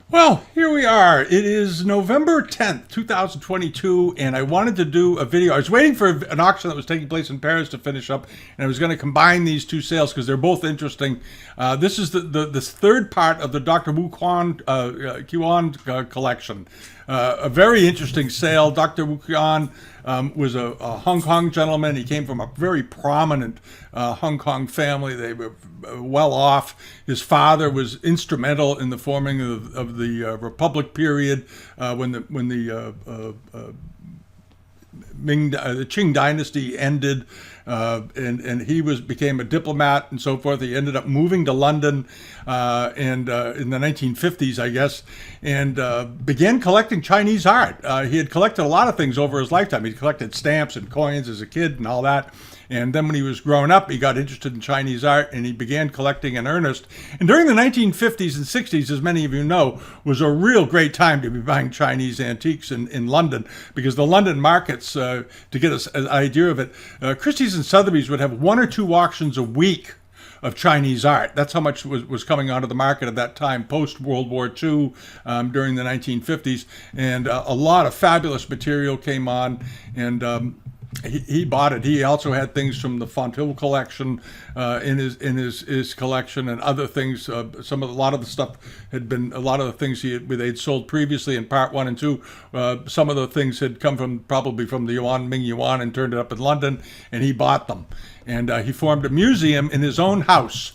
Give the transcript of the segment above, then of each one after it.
Well, here we are. It is November 10th, 2022, and I wanted to do a video. I was waiting for an auction that was taking place in Paris to finish up, and I was going to combine these two sales because they're both interesting. This is the third part of the Dr. Wu Kiuan collection. A very interesting sale. Dr. Wu Kiuan was a Hong Kong gentleman. He came from a very prominent Hong Kong family. They were well off. His father was instrumental in the forming of the Republic period when the Qing dynasty ended, and he became a diplomat and so forth. He ended up moving to London in the 1950s, I guess, and began collecting Chinese art. He had collected a lot of things over his lifetime. He collected stamps and coins as a kid and all that. And then when he was growing up, he got interested in Chinese art and he began collecting in earnest. And during the 1950s and 60s, as many of you know, was a real great time to be buying Chinese antiques in London, because the London markets, to get us an idea of it, Christie's and Sothebys would have 1 or 2 auctions a week of Chinese art. That's how much was coming onto the market at that time, post-World War II, during the 1950s. And a lot of fabulous material came on, and he bought it. He also had things from the Fonthill collection in his collection, and other things. A lot of the stuff had been, a lot of the things they'd sold previously in Part 1 and 2. Some of the things had come probably from the Ming Yuan and turned it up in London, and he bought them. And he formed a museum in his own house,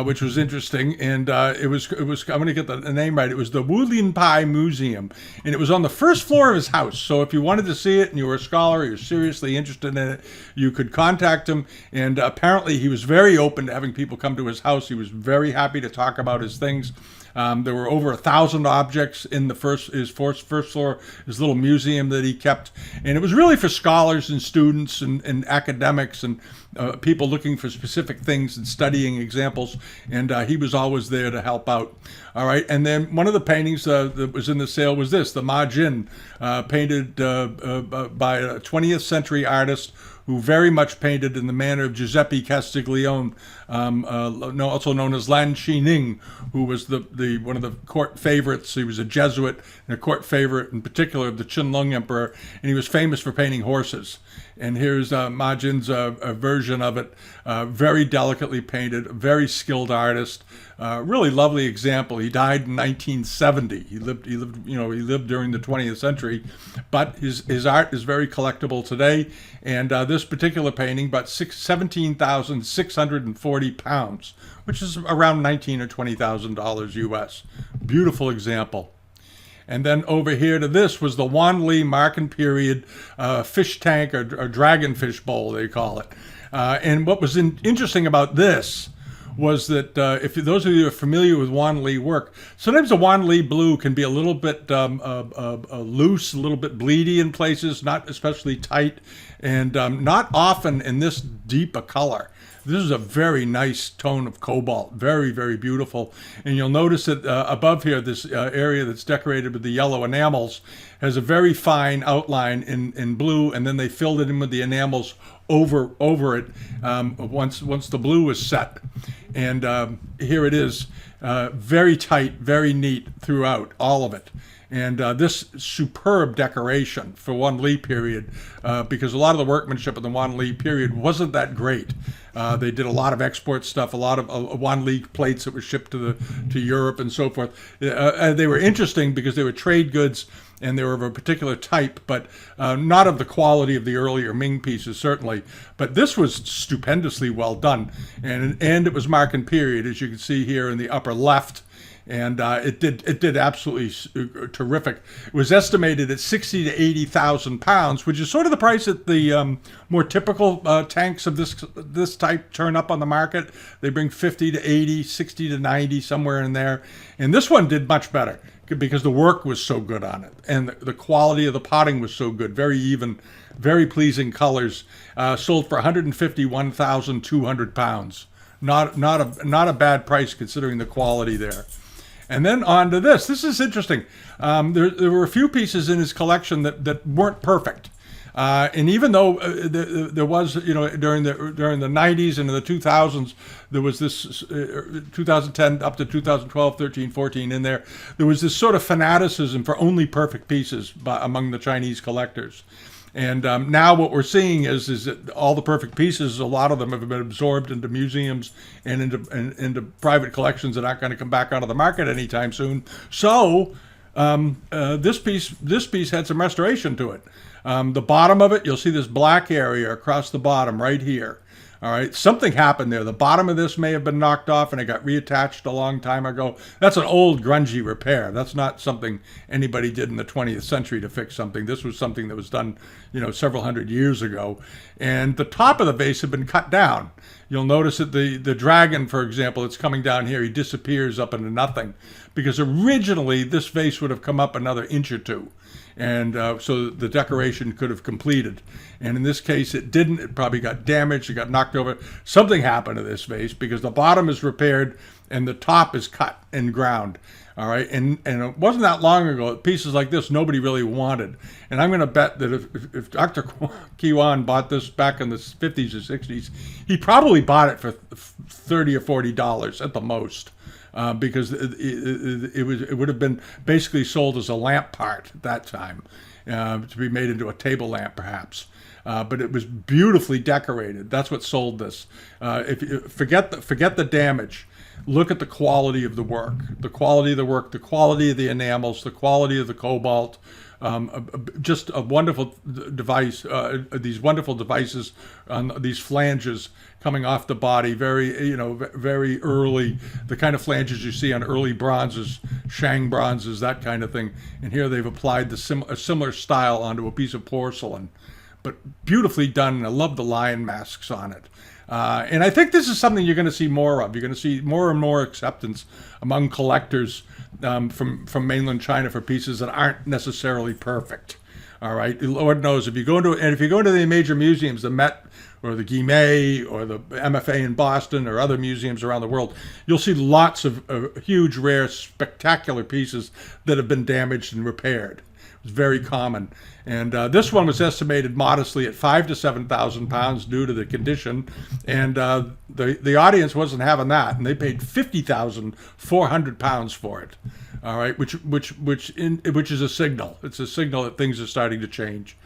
which was interesting. And it was I'm going to get the name right. It was the Wu Lin Pai Museum, and it was on the first floor of his house. So if you wanted to see it and you were a scholar, or you're seriously interested in it, you could contact him. And apparently he was very open to having people come to his house. He was very happy to talk about his things. There were over 1,000 objects in his first floor, his little museum that he kept. And it was really for scholars and students and academics and people looking for specific things and studying examples. And he was always there to help out. All right. And then one of the paintings that was in the sale was this, the Ma Jin, painted by a 20th century artist who very much painted in the manner of Giuseppe Castiglione, also known as Lan Xining, who was one of the court favorites. He was a Jesuit and a court favorite, in particular of the Qianlong Emperor, and he was famous for painting horses. And here's Ma Jin's version of it, very delicately painted, very skilled artist, really lovely example. He died in 1970. He lived during the 20th century, but his art is very collectible today. And this particular painting, about 17,640 pounds, which is around $19,000 or $20,000 US. Beautiful example. And then over here to this was the Wan Li Marken period fish tank, or dragonfish bowl, they call it. And what was interesting about this was that if those of you who are familiar with Wan Li work, sometimes the Wan Li blue can be a little bit loose, a little bit bleedy in places, not especially tight, and not often in this deep a color. This is a very nice tone of cobalt, very, very beautiful. And you'll notice that above here, this area that's decorated with the yellow enamels has a very fine outline in blue, and then they filled it in with the enamels over it once the blue was set. And here it is, very tight, very neat throughout, all of it. And this superb decoration for Wan Li period, because a lot of the workmanship in the Wan Li period wasn't that great. They did a lot of export stuff, a lot of Wan Li plates that were shipped to Europe and so forth. They were interesting because they were trade goods, and they were of a particular type, but not of the quality of the earlier Ming pieces, certainly. But this was stupendously well done, and it was Marken period, as you can see here in the upper left. And it did absolutely terrific. It was estimated at 60 to 80,000 pounds, which is sort of the price that the more typical tanks of this type turn up on the market. They bring 50 to 80, 60 to 90, somewhere in there. And this one did much better because the work was so good on it, and the quality of the potting was so good, very even, very pleasing colors. Sold for 151,200 pounds. Not a bad price considering the quality there. And then on to this. This is interesting. There were a few pieces in his collection that weren't perfect. And even though there was, during the 90s and in the 2000s, there was this 2010 up to 2012, 13, 14 in there, there was this sort of fanaticism for only perfect pieces among the Chinese collectors. And now what we're seeing is that all the perfect pieces, a lot of them have been absorbed into museums and into private collections that aren't going to come back onto the market anytime soon. So this piece had some restoration to it. The bottom of it, you'll see this black area across the bottom right here. All right, something happened there. The bottom of this may have been knocked off and it got reattached a long time ago. That's an old grungy repair. That's not something anybody did in the 20th century to fix something. This was something that was done, several hundred years ago. And the top of the vase had been cut down. You'll notice that the dragon, for example, that's coming down here, he disappears up into nothing, because originally this vase would have come up another inch or two. And so the decoration could have completed. And in this case, it didn't. It probably got damaged. It got knocked over. Something happened to this vase because the bottom is repaired and the top is cut and ground. All right. And it wasn't that long ago, pieces like this nobody really wanted. And I'm going to bet that if Dr. Kiuan bought this back in the 50s or 60s, he probably bought it for $30 or $40 at the most. Because it would have been basically sold as a lamp part at that time, to be made into a table lamp perhaps. But it was beautifully decorated. That's what sold this. If you forget the damage, look at the quality of the work, the quality of the enamels, the quality of the cobalt. Just a wonderful device. These wonderful devices on these flanges coming off the body, very early, the kind of flanges you see on early bronzes, Shang bronzes, that kind of thing. And here they've applied a similar style onto a piece of porcelain, but beautifully done. And I love the lion masks on it. And I think this is something you're going to see more of. You're going to see more and more acceptance among collectors from mainland China for pieces that aren't necessarily perfect. All right, Lord knows if you go into the major museums, the Met or the Guimet or the MFA in Boston or other museums around the world, you'll see lots of huge, rare, spectacular pieces that have been damaged and repaired. It's very common. And this one was estimated modestly at 5,000 to 7,000 pounds due to the condition. And the audience wasn't having that, and they paid 50,400 pounds for it. All right, which is a signal. It's a signal that things are starting to change.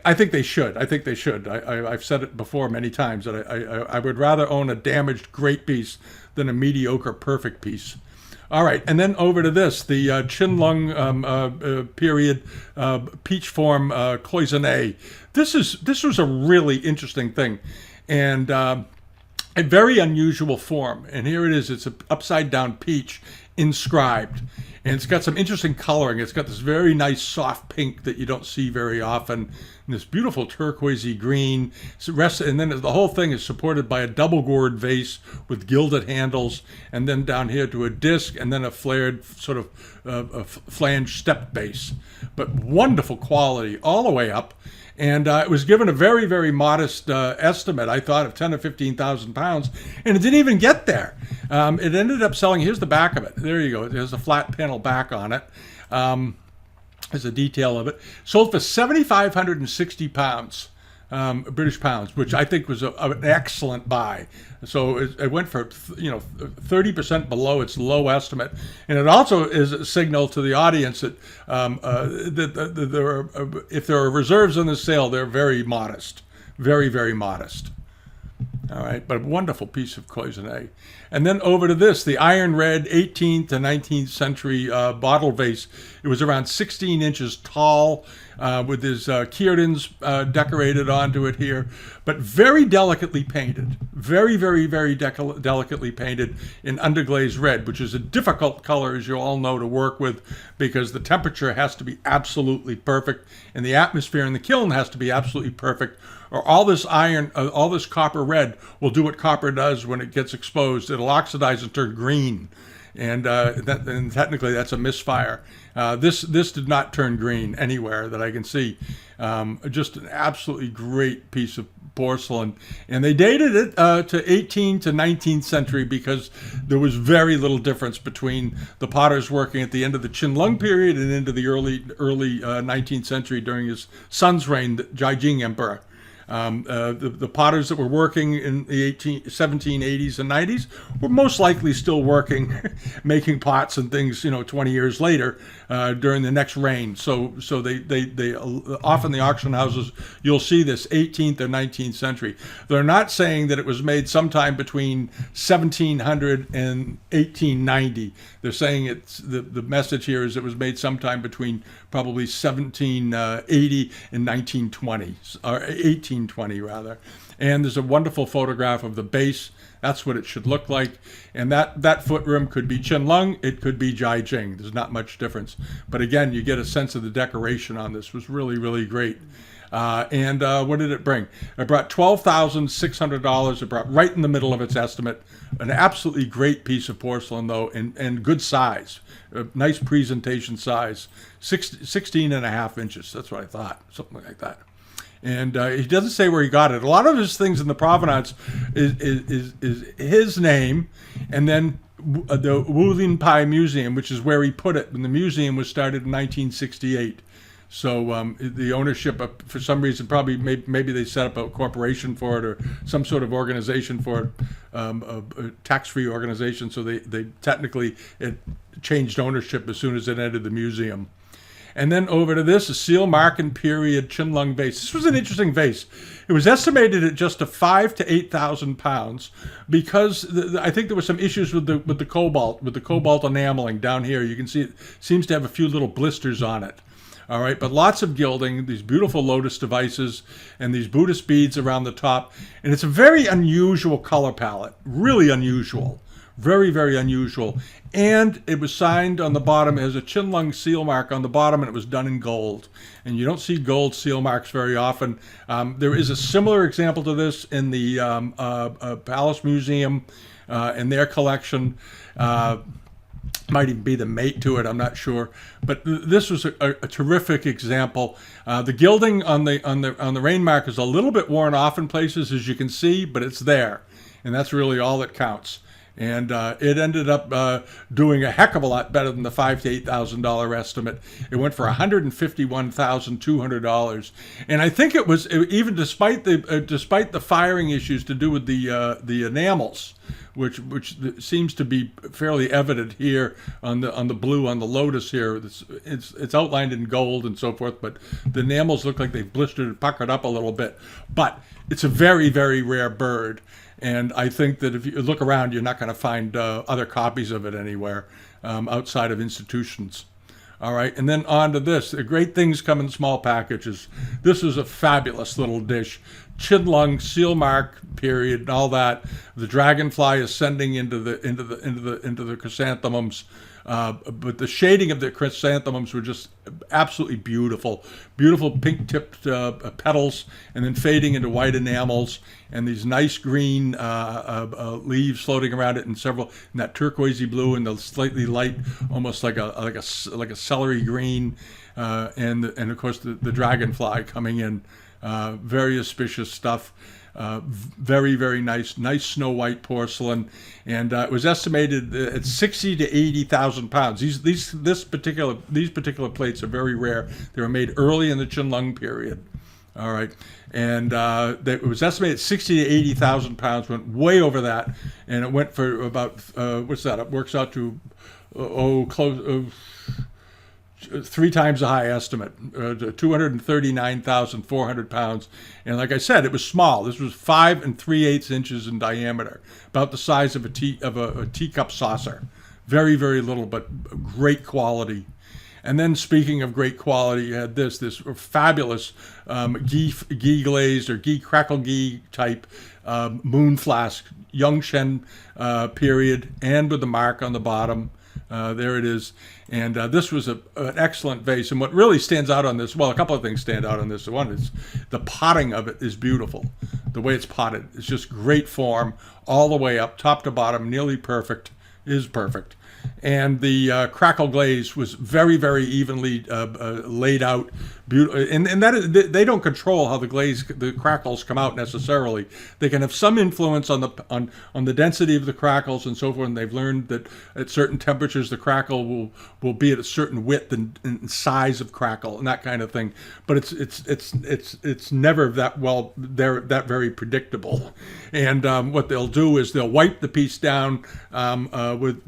I think they should. I've said it before many times that I would rather own a damaged great piece than a mediocre perfect piece. All right, and then over to this, the Qianlong period peach form Cloisonné. This was a really interesting thing, and a very unusual form. And here it is. It's an upside down peach inscribed, and it's got some interesting coloring. It's got this very nice soft pink that you don't see very often, and this beautiful turquoisey green. And then the whole thing is supported by a double gourd vase with gilded handles, and then down here to a disc, and then a flared sort of flange step base. But wonderful quality all the way up. And it was given a very, very modest estimate, I thought, of 10,000 or 15,000 pounds, and it didn't even get there. It ended up selling. Here's the back of it. There you go. There's a flat panel back on it. There's a detail of it. Sold for 7,560 pounds, British pounds, which I think was an excellent buy. So it went for 30% below its low estimate, and it also is a signal to the audience that if there are reserves in the sale, they're very modest, very, very modest. All right, but a wonderful piece of cloisonné. And then over to this, the iron red 18th to 19th century bottle vase. It was around 16 inches tall with his Kiuans decorated onto it here, but very delicately painted. Very, very, very delicately painted in underglaze red, which is a difficult color, as you all know, to work with because the temperature has to be absolutely perfect and the atmosphere in the kiln has to be absolutely perfect, or all this iron, all this copper red will do what copper does when it gets exposed. It'll oxidize and turn green. And technically that's a misfire. This did not turn green anywhere that I can see. Just an absolutely great piece of porcelain. And they dated it to 18th to 19th century because there was very little difference between the potters working at the end of the Qianlong period and into the early 19th century during his son's reign, the Jade Emperor. The potters that were working in the 1780s and 90s were most likely still working, making pots and things, 20 years later during the next reign. So they often the auction houses, you'll see this 18th or 19th century. They're not saying that it was made sometime between 1700 and 1890. They're saying it's the message here is it was made sometime between probably 1780 and 1920 or 1820 rather. And there's a wonderful photograph of the base. That's what it should look like. And that foot rim could be Qianlong, it could be Jiaqing. There's not much difference. But again, you get a sense of the decoration on this. It was really, really great. And what did it bring? It brought $12,600. It brought right in the middle of its estimate. An absolutely great piece of porcelain, though, and good size. A nice presentation size. 16 and a half inches. That's what I thought. Something like that. And he doesn't say where he got it. A lot of his things in the provenance is his name, and then the Wulin Pai Museum, which is where he put it. And the museum was started in 1968. So the ownership, for some reason, probably maybe they set up a corporation for it or some sort of organization for it, a tax-free organization. So they technically it changed ownership as soon as it entered the museum. And then over to this, a seal Marken period Qianlong vase. This was an interesting vase. It was estimated at just 5,000 to 8,000 pounds because I think there were some issues with the cobalt enameling down here. You can see it seems to have a few little blisters on it. All right, but lots of gilding, these beautiful lotus devices, and these Buddhist beads around the top. And it's a very unusual color palette, really unusual. Very, very unusual. And it was signed on the bottom as a Qianlong seal mark on the bottom, and it was done in gold. And you don't see gold seal marks very often. There is a similar example to this in the Palace Museum in their collection. Might even be the mate to it, I'm not sure. But this was a terrific example. The gilding on the rain mark is a little bit worn off in places, as you can see, but it's there. And that's really all that counts. And it ended up doing a heck of a lot better than the $5,000 to $8,000 estimate. It went for $151,200, and I think it was even despite the firing issues to do with the enamels, which seems to be fairly evident here on the blue on the lotus here. It's outlined in gold and so forth, but the enamels look like they've blistered and puckered up a little bit. But it's a very, very rare bird. And I think that if you look around, you're not going to find other copies of it anywhere outside of institutions. All right, and then on to this. The great things come in small packages. This is a fabulous little dish. Qianlong seal mark period and all that. The dragonfly ascending into the chrysanthemums. But the shading of the chrysanthemums were just absolutely beautiful. Beautiful pink-tipped petals, and then fading into white enamels, and these nice green leaves floating around it, and that turquoisey blue and the slightly light, almost like a celery green, and of course the dragonfly coming in. Very auspicious stuff. Very, very nice Snow White porcelain, and it was estimated at 60 to 80,000 pounds. These particular plates are very rare. They were made early in the Qianlong period. All right, and it was estimated 60 to 80,000 pounds. Went way over that, and it went for about what's that? It works out to 3 times the high estimate, 239,400 pounds. And like I said, it was small. This was 5 3/8 inches in diameter, about the size of a teacup saucer. Very, very little, but great quality. And then, speaking of great quality, you had this fabulous ghee glazed or crackle ghee type moon flask, Yongshen period, and with the mark on the bottom. There it is. And this was an excellent vase. And what really stands out on this, well, a couple of things stand out on this. One is the potting of it is beautiful. The way it's potted, it's just great form all the way up, top to bottom, nearly perfect, is perfect. And the crackle glaze was very, very evenly laid out. And that is, they don't control how the crackles come out necessarily. They can have some influence on the density of the crackles and so forth. And they've learned that at certain temperatures the crackle will be at a certain width and size of crackle and that kind of thing. But it's never that very predictable. And what they'll do is they'll wipe the piece down with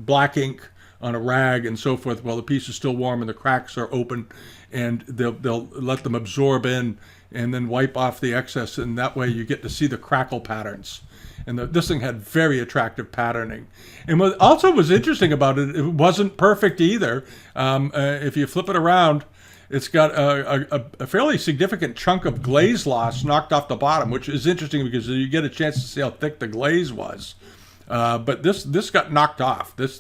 black ink on a rag and so forth while the piece is still warm and the cracks are open, and they'll let them absorb in and then wipe off the excess, and that way you get to see the crackle patterns. And this thing had very attractive patterning. And what also was interesting about it, it wasn't perfect either. If you flip it around, it's got a fairly significant chunk of glaze loss knocked off the bottom, which is interesting because you get a chance to see how thick the glaze was. But this got knocked off. It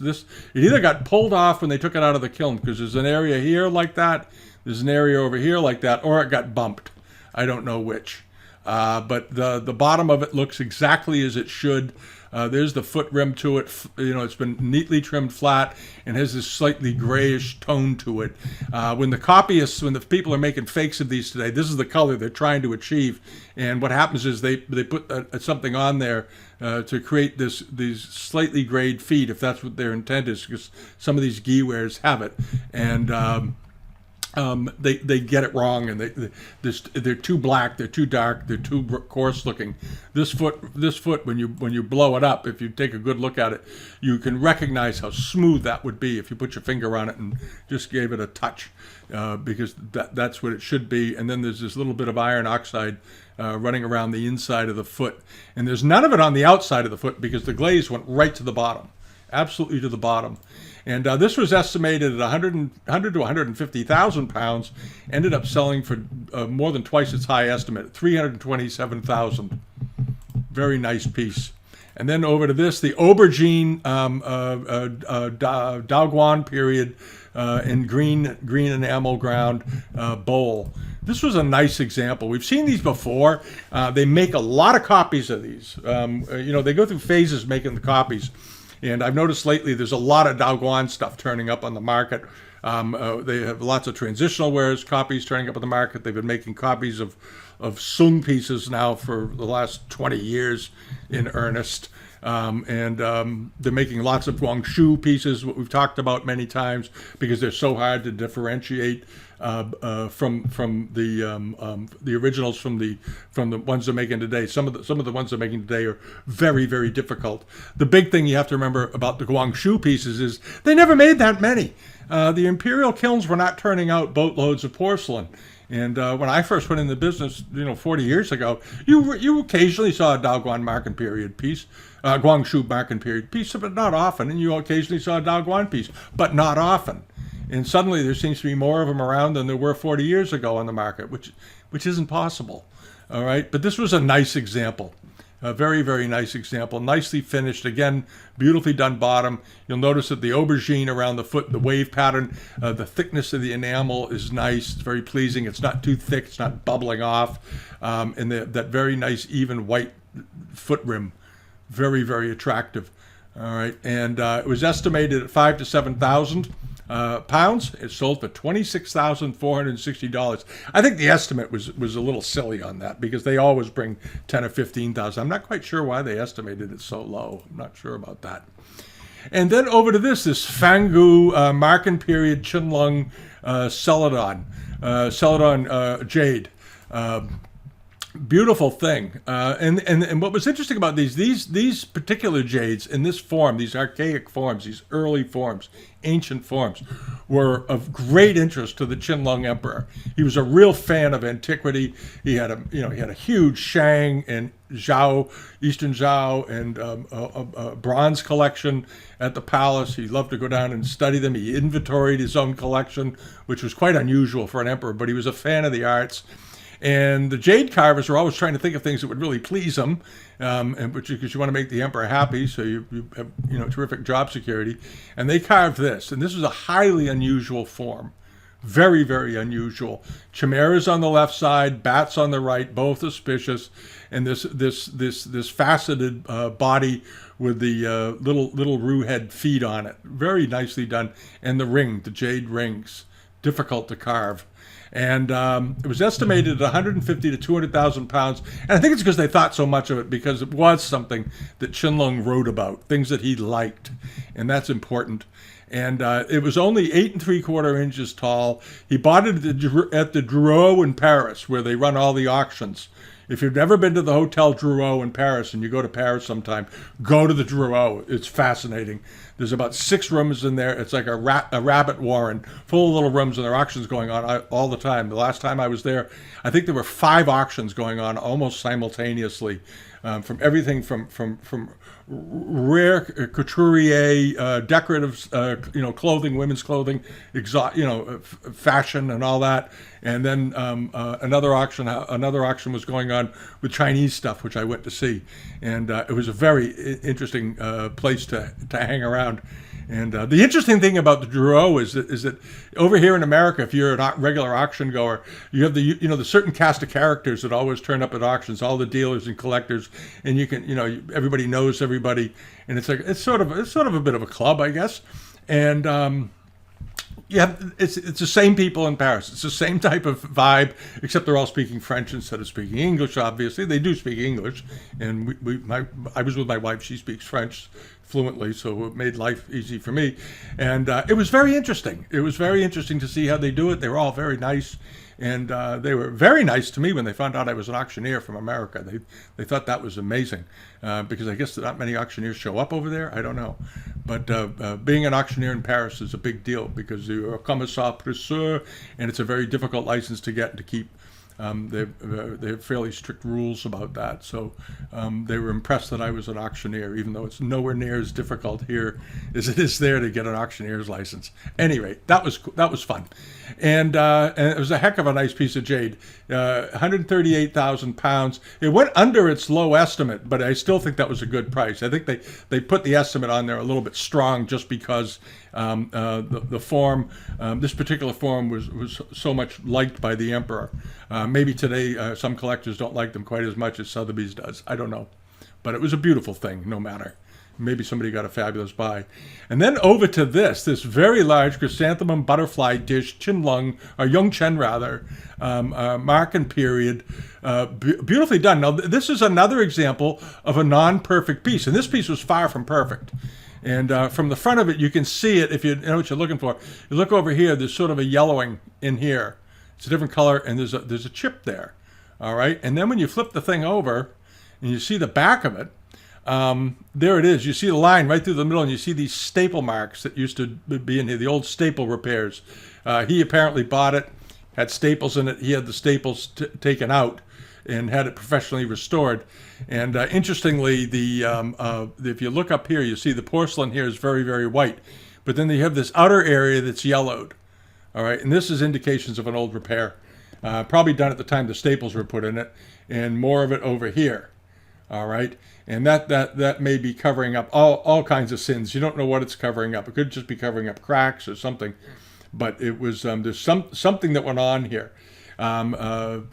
either got pulled off when they took it out of the kiln, because there's an area here like that, there's an area over here like that, or it got bumped. I don't know which. But the bottom of it looks exactly as it should. There's the foot rim to it. It's been neatly trimmed flat and has this slightly grayish tone to it. When the people are making fakes of these today, this is the color they're trying to achieve. And what happens is they put something on there to create these slightly grayed feet, if that's what their intent is, because some of these ghee wares have it. And they get it wrong, and they're too black, they're too dark, they're too coarse looking. This foot, when you blow it up, if you take a good look at it, you can recognize how smooth that would be if you put your finger on it and just gave it a touch, because that's what it should be. And then there's this little bit of iron oxide running around the inside of the foot, and there's none of it on the outside of the foot because the glaze went right to the bottom, absolutely to the bottom. And this was estimated at 100 to 150,000 pounds, ended up selling for more than twice its high estimate, 327,000. Very nice piece. And then over to this, the aubergine Daoguan period in green enamel ground bowl. This was a nice example. We've seen these before. They make a lot of copies of these. They go through phases making the copies. And I've noticed lately there's a lot of Daoguan stuff turning up on the market. They have lots of transitional wares, copies turning up on the market. They've been making copies of Sung pieces now for the last 20 years in earnest. They're making lots of Guangzhou pieces, what we've talked about many times, because they're so hard to differentiate from the originals from the ones they're making today. Some of the ones they're making today are very, very difficult. The big thing you have to remember about the Guangzhou pieces is they never made that many. The imperial kilns were not turning out boatloads of porcelain. And when I first went in the business, 40 years ago, you occasionally saw a Daoguan Marken period piece, Guangzhou Marken period piece, but not often. And you occasionally saw a Daoguan piece, but not often. And suddenly there seems to be more of them around than there were 40 years ago on the market, which isn't possible. All right, but this was a nice example. A very, very nice example. Nicely finished. Again, beautifully done bottom. You'll notice that the aubergine around the foot, the wave pattern, the thickness of the enamel is nice. It's very pleasing. It's not too thick. It's not bubbling off. And that very nice, even white foot rim. Very, very attractive. All right. And it was estimated at 5,000 to 7,000 pounds. It sold for $26,460. I think the estimate was a little silly on that, because they always bring 10 or 15,000. I'm not quite sure why they estimated it so low. I'm not sure about that. And then over to this Fangu Marken period Qinlong Celadon Jade. Beautiful thing, and what was interesting about these particular jades in this form, these archaic forms, these early forms, ancient forms, were of great interest to the Qianlong Emperor. He was a real fan of antiquity. He had a huge Shang and Zhao, Eastern Zhao, and a bronze collection at the palace. He loved to go down and study them. He inventoried his own collection, which was quite unusual for an emperor, but he was a fan of the arts. And the jade carvers are always trying to think of things that would really please them, and because you want to make the emperor happy, so you have terrific job security. And they carved this, and this is a highly unusual form, very, very unusual. Chimeras on the left side, bats on the right, both auspicious, and this faceted body with the little roux head feet on it, very nicely done, and the jade rings, difficult to carve. And it was estimated at 150 to 200,000 pounds. And I think it's because they thought so much of it, because it was something that Qianlong wrote about, things that he liked. And that's important. And it was only 8 3/4 inches tall. He bought it at the Drouot in Paris, where they run all the auctions. If you've never been to the Hotel Drouot in Paris, and you go to Paris sometime, go to the Drouot. It's fascinating. There's about 6 rooms in there. It's like a rabbit warren, full of little rooms, and there are auctions going on all the time. The last time I was there, I think there were 5 auctions going on almost simultaneously, from everything from rare couturier, decorative, clothing, women's clothing, fashion, and all that. And then another auction was going on with Chinese stuff, which I went to see, and it was a very interesting place to hang around. And the interesting thing about the Drouot is that over here in America, if you're a regular auction goer, you have the certain cast of characters that always turn up at auctions, all the dealers and collectors, and you can everybody knows everybody, and it's sort of a bit of a club, I guess, and. Yeah, it's the same people in Paris. It's the same type of vibe, except they're all speaking French instead of speaking English. Obviously, they do speak English, and I was with my wife. She speaks French fluently, so it made life easy for me. And it was very interesting. It was very interesting to see how they do it. They were all very nice, and they were very nice to me when they found out I was an auctioneer from America. They thought that was amazing, because I guess not many auctioneers show up over there. I don't know. But being an auctioneer in Paris is a big deal, because you're a commissaire priseur, and it's a very difficult license to get and to keep. They have fairly strict rules about that. So they were impressed that I was an auctioneer, even though it's nowhere near as difficult here as it is there to get an auctioneer's license. Anyway, that was fun. And it was a heck of a nice piece of jade, 138,000 pounds. It went under its low estimate, but I still think that was a good price. I think they put the estimate on there a little bit strong, just because the form, this particular form was so much liked by the emperor. Maybe today some collectors don't like them quite as much as Sothebys does. I don't know. But it was a beautiful thing, no matter. Maybe somebody got a fabulous buy. And then over to this very large chrysanthemum butterfly dish, Qianlong, or Yongchen rather, mark and period, beautifully done. Now, this is another example of a non-perfect piece, and this piece was far from perfect. And from the front of it, you can see it if you know what you're looking for. You look over here, there's sort of a yellowing in here. It's a different color, and there's a chip there. All right, and then when you flip the thing over, and you see the back of it, there it is. You see the line right through the middle, and you see these staple marks that used to be in here, the old staple repairs. He apparently bought it, had staples in it. He had the staples taken out and had it professionally restored. And interestingly, if you look up here, you see the porcelain here is very, very white. But then you have this outer area that's yellowed. All right, and this is indications of an old repair. Probably done at the time the staples were put in it, and more of it over here. All right, and that may be covering up all kinds of sins. You don't know what it's covering up. It could just be covering up cracks or something. But it was there's something that went on here. But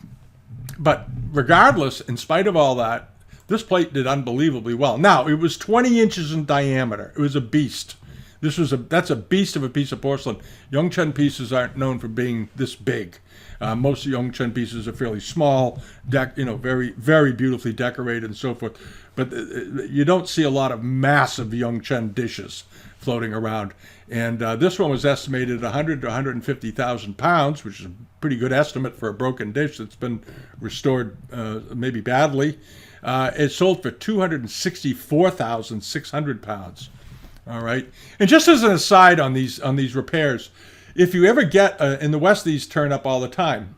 regardless, in spite of all that, this plate did unbelievably well. Now, it was 20 inches in diameter. It was a beast. That's a beast of a piece of porcelain. Yongchen pieces aren't known for being this big. Most Yongchen pieces are fairly small, very, very beautifully decorated and so forth. But you don't see a lot of massive Yongchen dishes floating around. And this one was estimated at 100 to 150,000 pounds, which is a pretty good estimate for a broken dish that's been restored maybe badly. It sold for 264,600 pounds. All right. And just as an aside on these repairs, if you ever get in the West, these turn up all the time.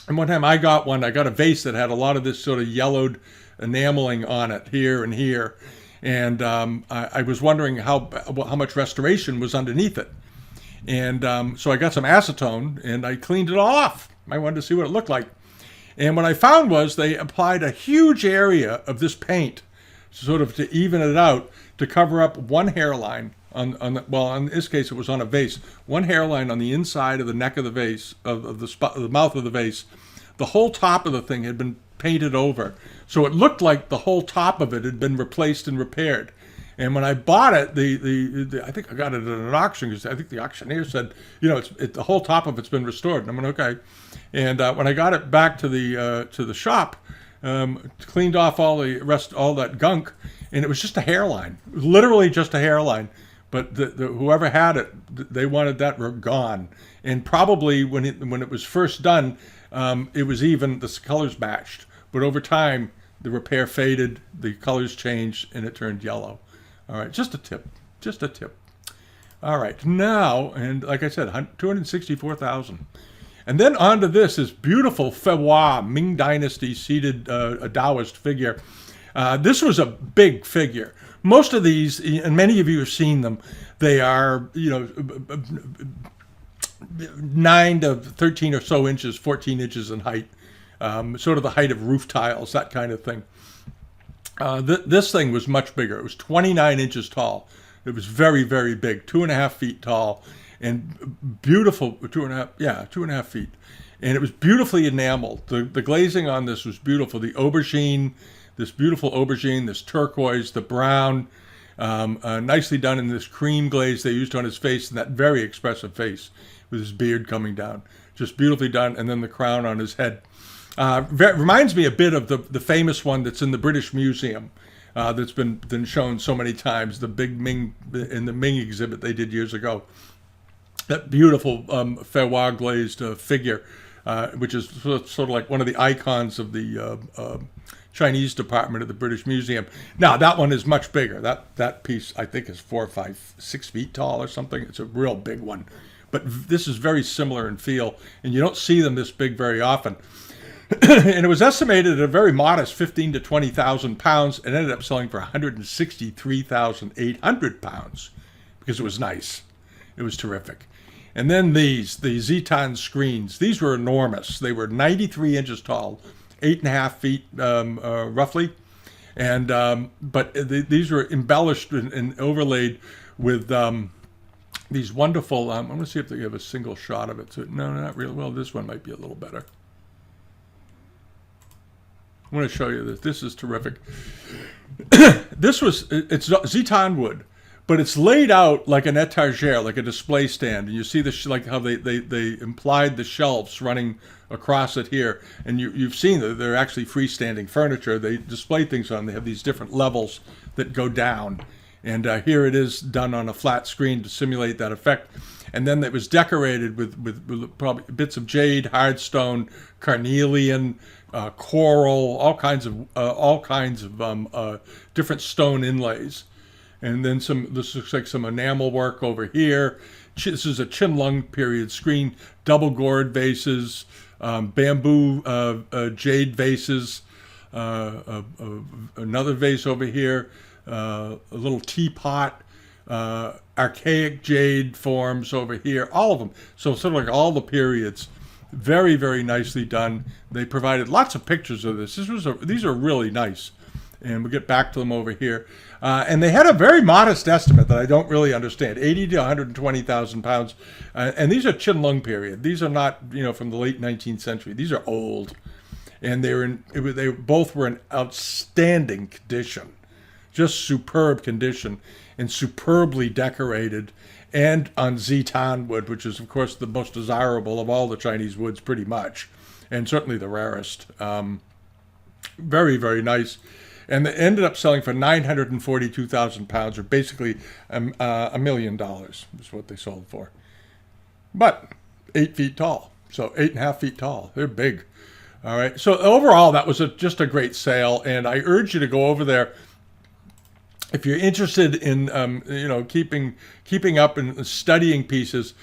And one time I got a vase that had a lot of this sort of yellowed enameling on it here and here. And I was wondering how much restoration was underneath it. And so I got some acetone and I cleaned it all off. I wanted to see what it looked like. And what I found was they applied a huge area of this paint sort of to even it out, to cover up one hairline in this case it was on a vase, one hairline on the inside of the neck of the vase, of the mouth of the vase. The whole top of the thing had been painted over. So it looked like the whole top of it had been replaced and repaired. And when I bought it, I think I got it at an auction, because I think the auctioneer said, the whole top of it's been restored. And I went, okay. And when I got it back to the shop, cleaned off all that gunk, and it was just a hairline, literally just a hairline. But whoever had it, they wanted that gone. And probably when it was first done, it was even, the colors matched. But over time, the repair faded, the colors changed, and it turned yellow. All right, just a tip. All right, now, and like I said, 264,000. And then onto this beautiful Feiwa Ming Dynasty seated a Taoist figure. This was a big figure. Most of these, and many of you have seen them, they are 9 to 13 or so inches, 14 inches in height, sort of the height of roof tiles, that kind of thing. This thing was much bigger. It was 29 inches tall. It was very, very big, 2.5 feet tall, and beautiful, 2.5 feet. And it was beautifully enameled. The glazing on this was beautiful. The aubergine, this beautiful aubergine, this turquoise, the brown, nicely done in this cream glaze they used on his face, and that very expressive face with his beard coming down. Just beautifully done, and then the crown on his head. Reminds me a bit of the famous one that's in the British Museum, that's been shown so many times, the big Ming, in the Ming exhibit they did years ago. That beautiful Feiwa glazed figure, which is sort of like one of the icons of the Chinese department of the British Museum. Now, that one is much bigger. That piece, I think, is 4, 5, 6 feet tall or something. It's a real big one. But this is very similar in feel, and you don't see them this big very often. And it was estimated at a very modest 15 to 20,000 pounds, and ended up selling for 163,800 pounds, because it was nice. It was terrific. And then the Zetan screens. These were enormous. They were 93 inches tall, 8.5 feet roughly, and but these were embellished and overlaid with these wonderful. I'm going to see if they have a single shot of it. So, no, not really. Well, this one might be a little better. I'm going to show you this. This is terrific. It's Zetan wood, but it's laid out like an étagère, like a display stand. And you see like how they implied the shelves running across it here. And you've seen that they're actually freestanding furniture. They display things on. They have these different levels that go down. And here it is done on a flat screen to simulate that effect. And then it was decorated with probably bits of jade, hardstone, carnelian, coral, all kinds of different stone inlays. And then this looks like some enamel work over here. This is a Qianlong period screen, double gourd vases, bamboo jade vases, another vase over here, a little teapot, archaic jade forms over here, all of them. So sort of like all the periods. Very, very nicely done. They provided lots of pictures of this. These are really nice. And we'll get back to them over here. And they had a very modest estimate that I don't really understand, 80 to 120,000 pounds. And these are Qianlong period. These are not, from the late 19th century. These are old. And they both were in outstanding condition, just superb condition. and superbly decorated, and on zitan wood, which is, of course, the most desirable of all the Chinese woods, pretty much, and certainly the rarest. Very, very nice. And they ended up selling for 942,000 pounds, or basically $1 million is what they sold for. But 8 feet tall, so 8.5 feet tall. They're big. All right. So overall, that was just a great sale, and I urge you to go over there if you're interested in keeping up and studying pieces.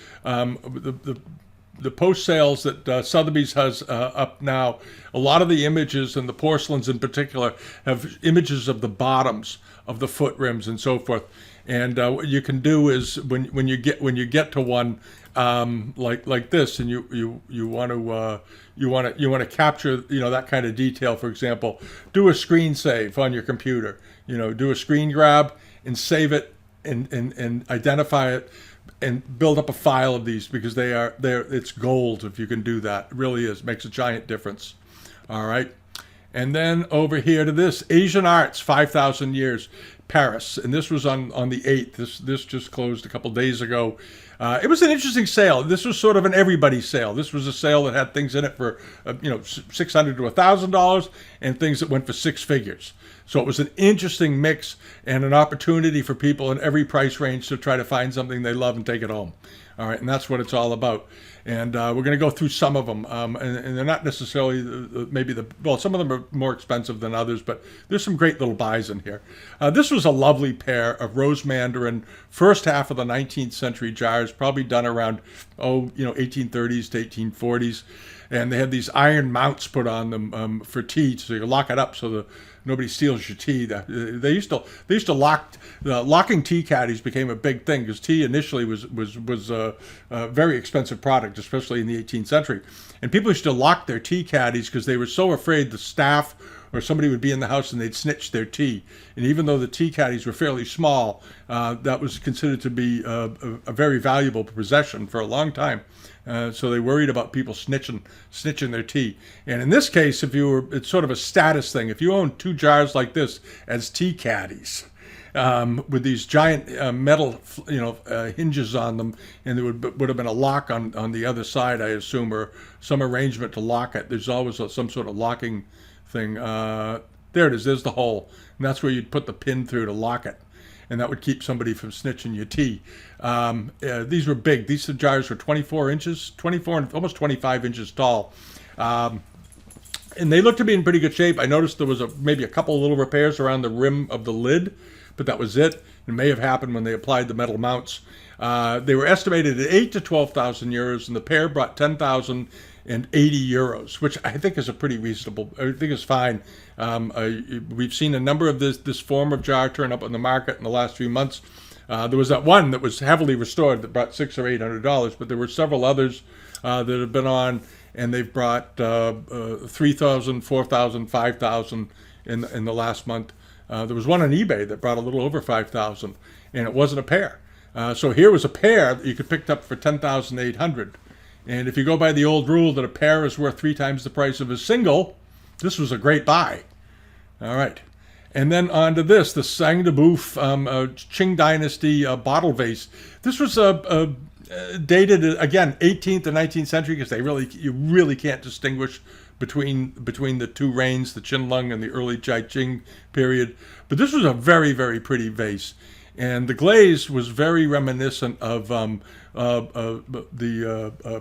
The post sales that Sothebys has up now, a lot of the images, and the porcelains in particular, have images of the bottoms of the foot rims and so forth. And what you can do is when you get to one like this, and you want to capture that kind of detail. For example, do a screen save on your computer. Do a screen grab and save it and identify it, and build up a file of these, because it's gold if you can do that. It really is. Makes a giant difference. All right. And then over here to this, Asian Arts, 5,000 years, Paris. And this was on the 8th. This just closed a couple days ago. It was an interesting sale. This was sort of an everybody sale. This was a sale that had things in it for $600 to $1,000, and things that went for six figures. So it was an interesting mix and an opportunity for people in every price range to try to find something they love and take it home. All right, and that's what it's all about. And we're going to go through some of them, and they're not necessarily some of them are more expensive than others, but there's some great little buys in here. This was a lovely pair of rose mandarin, first half of the 19th century jars, probably done around 1830s to 1840s, and they had these iron mounts put on them for tea, so you lock it up so nobody steals your tea. They used to locking tea caddies became a big thing, because tea initially was a very expensive product, especially in the 18th century. And people used to lock their tea caddies because they were so afraid the staff or somebody would be in the house and they'd snitch their tea. And even though the tea caddies were fairly small, that was considered to be a very valuable possession for a long time. So they worried about people snitching their tea. And in this case, it's sort of a status thing. If you own two jars like this as tea caddies, with these giant metal, hinges on them, and there would have been a lock on the other side, I assume, or some arrangement to lock it. There's always some sort of locking thing. There it is. There's the hole, and that's where you'd put the pin through to lock it, and that would keep somebody from snitching your tea. These were big. These jars were 24 and almost 25 inches tall. And they looked to be in pretty good shape. I noticed there was maybe a couple of little repairs around the rim of the lid, but that was it. It may have happened when they applied the metal mounts. They were estimated at 8 to 12,000 euros, and the pair brought 10,080 euros, which I think is a pretty reasonable. I think is fine. We've seen a number of this form of jar turn up on the market in the last few months. There was that one that was heavily restored that brought $600 or $800, but there were several others that have been on, and they've brought 3,000, 4,000, 5,000 in the last month. There was one on eBay that brought a little over 5,000, and it wasn't a pair. So here was a pair that you could pick up for 10,800. And if you go by the old rule that a pair is worth 3 times the price of a single, this was a great buy. All right. And then on to this, the Sang de Bouffe Qing Dynasty bottle vase. This was dated, again, 18th and 19th century, because you really can't distinguish between the two reigns, the Qianlong and the early Jade Qing period. But this was a very, very pretty vase. And the glaze was very reminiscent of the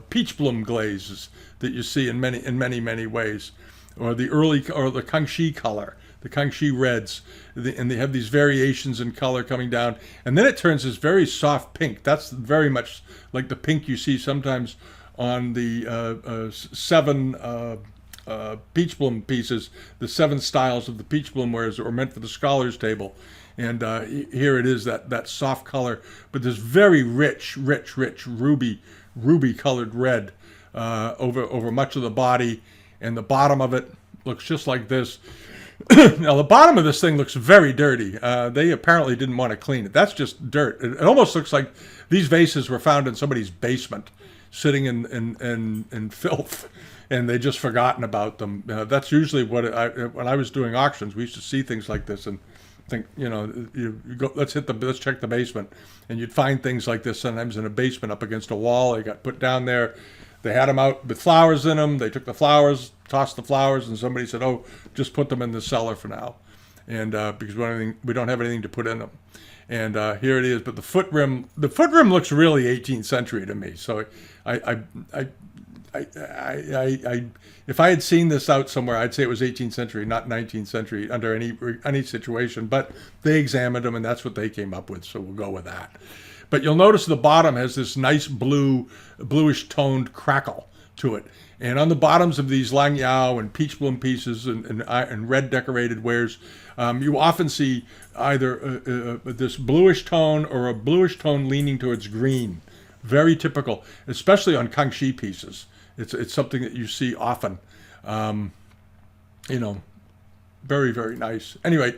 peach bloom glazes that you see in many ways, or the Kangxi color, the Kangxi reds, and they have these variations in color coming down, and then it turns this very soft pink. That's very much like the pink you see sometimes on the 7 peach bloom pieces, the 7 styles of the peach bloom wares that were meant for the scholars table. And here it is, that soft color, but this very rich ruby colored red over much of the body, and the bottom of it looks just like this. Now the bottom of this thing looks very dirty. They apparently didn't want to clean it. That's just dirt. It almost looks like these vases were found in somebody's basement, sitting in filth, and they just forgotten about them. That's usually when I was doing auctions, we used to see things like this, and think, you go, let's check the basement. And you'd find things like this sometimes in a basement up against a wall. They got put down there. They had them out with flowers in them. They took the flowers, tossed the flowers, and somebody said, "Oh, just put them in the cellar for now," and because we don't have anything to put in them. And here it is. But the foot rim looks really 18th century to me. So if I had seen this out somewhere, I'd say it was 18th century, not 19th century under any situation. But they examined them, and that's what they came up with. So we'll go with that. But you'll notice the bottom has this nice bluish toned crackle to it. And on the bottoms of these Lang Yao and peach bloom pieces and red decorated wares, you often see either this bluish tone or a bluish tone leaning towards green. Very typical, especially on Kangxi pieces. It's something that you see often. Very, very nice. Anyway,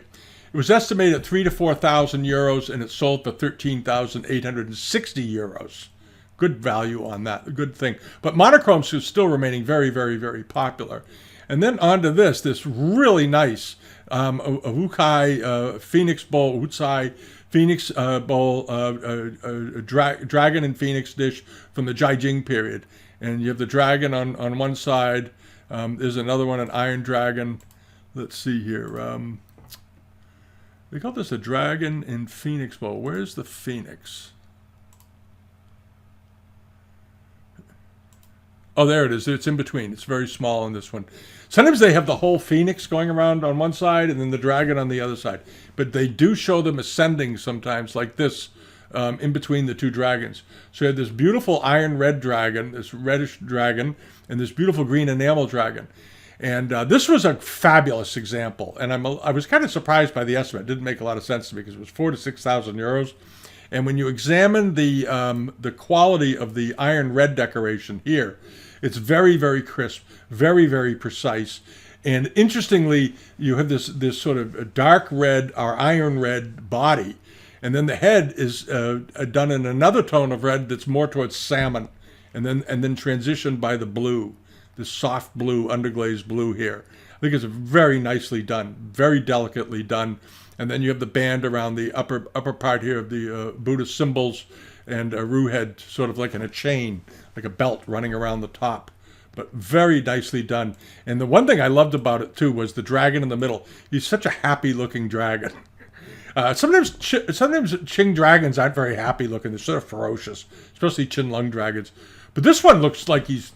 it was estimated at 3,000 to 4,000 euros, and it sold for 13,860 euros. Good value on that, good thing. But monochromes is still remaining very, very, very popular. And then onto this really nice a Wukai Phoenix Bowl, Wutsai Phoenix Bowl, dragon and phoenix dish from the Jiajing period. And you have the dragon on one side. There's another one, an iron dragon. Let's see here. They call this a dragon in Phoenix Bowl. Where's the phoenix? Oh, there it is. It's in between. It's very small in this one. Sometimes they have the whole phoenix going around on one side and then the dragon on the other side. But they do show them ascending sometimes like this in between the two dragons. So you have this beautiful iron red dragon, this reddish dragon, and this beautiful green enamel dragon. And this was a fabulous example. And I was kind of surprised by the estimate. It didn't make a lot of sense to me because it was 4,000 to 6,000 euros. And when you examine the quality of the iron red decoration here, it's very, very crisp, very, very precise. And interestingly, you have this sort of dark red or iron red body. And then the head is done in another tone of red that's more towards salmon. And then transitioned by the blue, this soft blue, underglazed blue here. I think it's very nicely done, very delicately done. And then you have the band around the upper part here of the Buddhist symbols and a Ru head sort of like in a chain, like a belt running around the top. But very nicely done. And the one thing I loved about it, too, was the dragon in the middle. He's such a happy-looking dragon. Sometimes Qing dragons aren't very happy-looking. They're sort of ferocious, especially Qinlong dragons. But this one looks like he's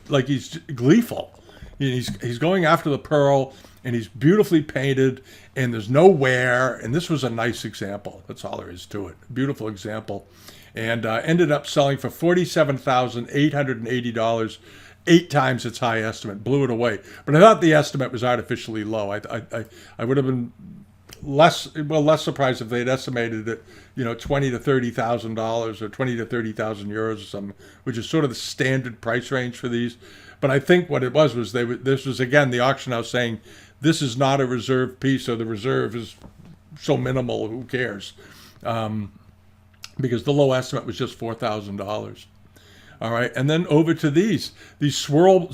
gleeful. He's going after the pearl, and he's beautifully painted, and there's no wear. And this was a nice example. That's all there is to it. Beautiful example. And ended up selling for $47,880, 8 times its high estimate. Blew it away. But I thought the estimate was artificially low. I would have been less surprised if they'd estimated it, $20,000 to $30,000 or 20,000 to 30,000 euros or something, which is sort of the standard price range for these. But I think what it was this was again the auction house saying this is not a reserve piece, or the reserve is so minimal, who cares? Because the low estimate was just $4,000. All right, and then over to these swirl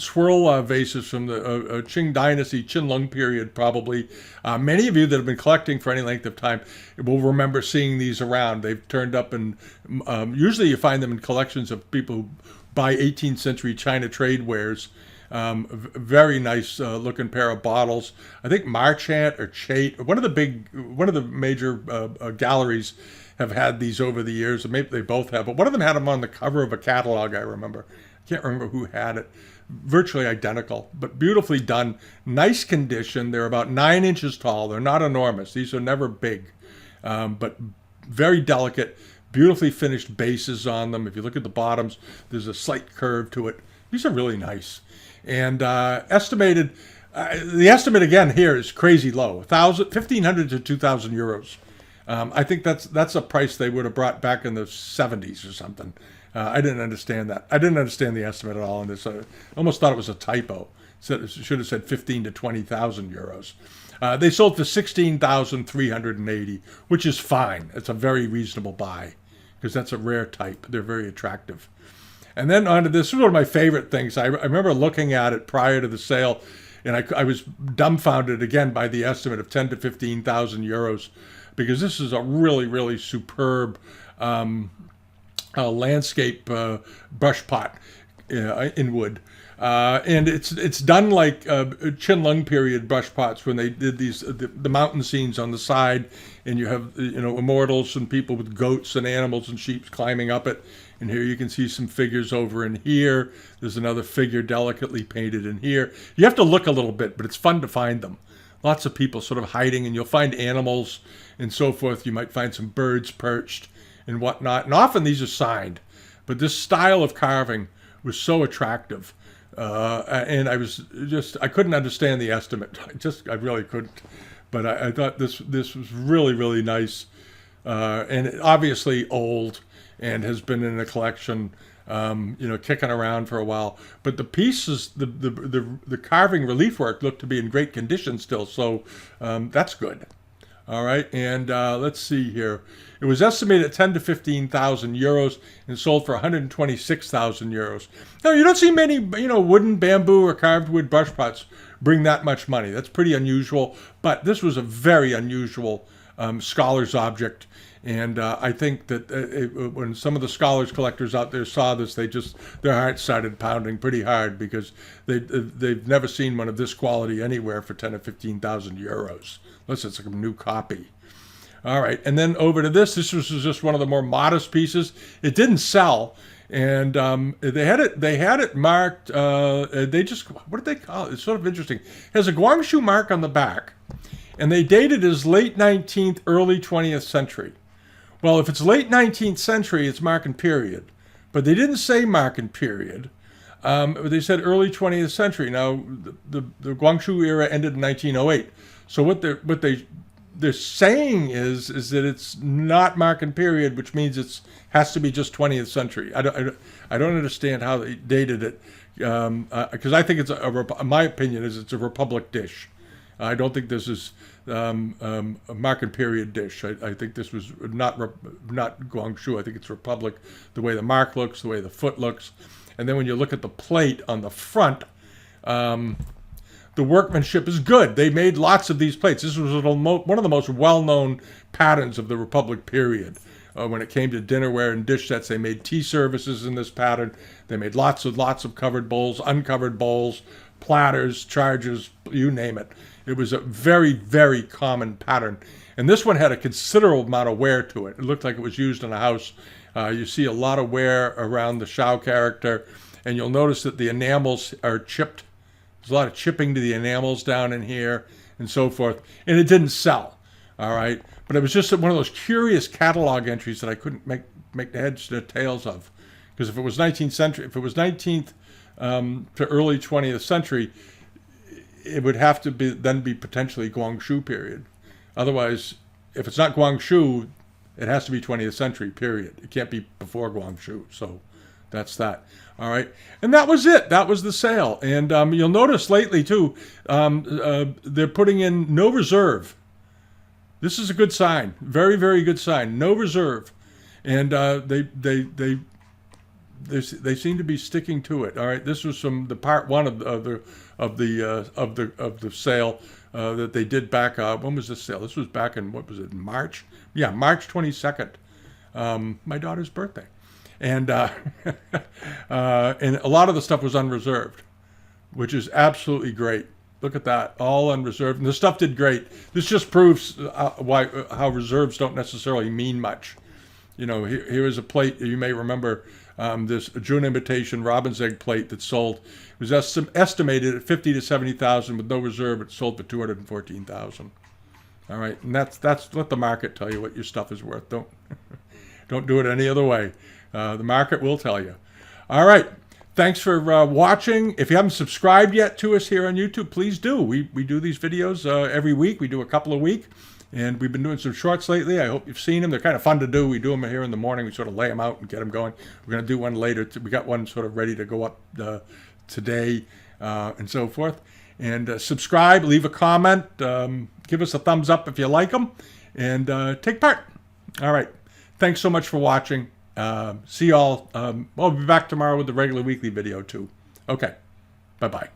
vases from the Qing Dynasty, Qinlong period, probably. Many of you that have been collecting for any length of time will remember seeing these around. They've turned up, and usually you find them in collections of people who buy 18th century China trade wares. Very nice looking pair of bottles. I think Marchant or Chate, one of the major galleries have had these over the years, and maybe they both have, but one of them had them on the cover of a catalog, I remember. I can't remember who had it. Virtually identical, but beautifully done. Nice condition. They're about 9 inches tall. They're not enormous. These are never big, but very delicate, beautifully finished bases on them. If you look at the bottoms, there's a slight curve to it. These are really nice. And the estimate again here is crazy low, 1,500 to 2,000 euros. I think that's a price they would have brought back in the 70s or something. I didn't understand that. I didn't understand the estimate at all on this. I almost thought it was a typo. It should have said 15 to 20,000 euros. They sold for 16,380, which is fine. It's a very reasonable buy because that's a rare type. They're very attractive. And then onto this is one of my favorite things. I remember looking at it prior to the sale, and I was dumbfounded again by the estimate of 10 to 15,000 euros. because this is a really, really superb landscape brush pot in wood. And it's done like Qianlong period brush pots when they did these the mountain scenes on the side, and you have immortals and people with goats and animals and sheep climbing up it. And here you can see some figures over in here. There's another figure delicately painted in here. You have to look a little bit, but it's fun to find them. Lots of people sort of hiding, and you'll find animals and so forth. You might find some birds perched and whatnot. And often these are signed, but this style of carving was so attractive. And I couldn't understand the estimate. I really couldn't. But I thought this was really, really nice. And obviously old and has been in the collection, kicking around for a while. But the pieces, the carving relief work looked to be in great condition still. So that's good. All right, and let's see here. It was estimated at 10 to 15,000 euros and sold for 126,000 euros. Now, you don't see many, wooden, bamboo, or carved wood brush pots bring that much money. That's pretty unusual, but this was a very unusual scholar's object. And I think that when some of the scholars collectors out there saw this, their hearts started pounding pretty hard, because they've never seen one of this quality anywhere for 10 or 15,000 euros. Unless it's like a new copy. All right, and then over to this. This was just one of the more modest pieces. It didn't sell, and they had it marked. What did they call it? It's sort of interesting. It has a Guangxu mark on the back, and they dated as late 19th, early 20th century. Well, if it's late 19th century, it's marking period, but they didn't say marking period. They said early 20th century. Now, the Guangxu era ended in 1908. So what they're saying is that it's not marking period, which means it has to be just 20th century. I don't understand how they dated it, because I think my opinion is it's a Republic dish. I don't think this is a marking period dish. I think this was not Guangxu. I think it's Republic, the way the mark looks, the way the foot looks. And then when you look at the plate on the front, the workmanship is good. They made lots of these plates. This was one of the most well-known patterns of the Republic period. When it came to dinnerware and dish sets, they made tea services in this pattern. They made lots of covered bowls, uncovered bowls, platters, chargers, you name it. It was a very, very common pattern. And this one had a considerable amount of wear to it. It looked like it was used in a house. You see a lot of wear around the Shao character, and you'll notice that the enamels are chipped. There's a lot of chipping to the enamels down in here and so forth. And it didn't sell, all right? But it was just one of those curious catalog entries that I couldn't make the heads or tails of. Because if it was 19th century, if it was 19th to early 20th century, it would have to be potentially Guangxu period. Otherwise, if it's not Guangxu, it has to be 20th century period. It can't be before Guangxu. So that's that. All right. And that was it. That was the sale. And you'll notice lately, too, they're putting in no reserve. This is a good sign. Very, very good sign. No reserve. And they seem to be sticking to it. All right. This was the part one of the sale that they did back. When was this sale? This was back in, what was it, March? Yeah, March 22nd. My daughter's birthday. And and a lot of the stuff was unreserved, which is absolutely great. Look at that, all unreserved. And the stuff did great. This just proves how reserves don't necessarily mean much. Here is a plate. You may remember this June imitation robin's egg plate that sold. It was estimated at 50 to 70,000 with no reserve. It sold for 214,000. All right, and that's let the market tell you what your stuff is worth. Don't do it any other way. The market will tell you. All right. Thanks for watching. If you haven't subscribed yet to us here on YouTube, please do. We do these videos every week. We do a couple a week. And we've been doing some shorts lately. I hope you've seen them. They're kind of fun to do. We do them here in the morning. We sort of lay them out and get them going. We're going to do one later. We got one sort of ready to go up today and so forth. And subscribe, leave a comment, give us a thumbs up if you like them, and take part. All right. Thanks so much for watching. See y'all. We'll be back tomorrow with the regular weekly video too. Okay. Bye-bye.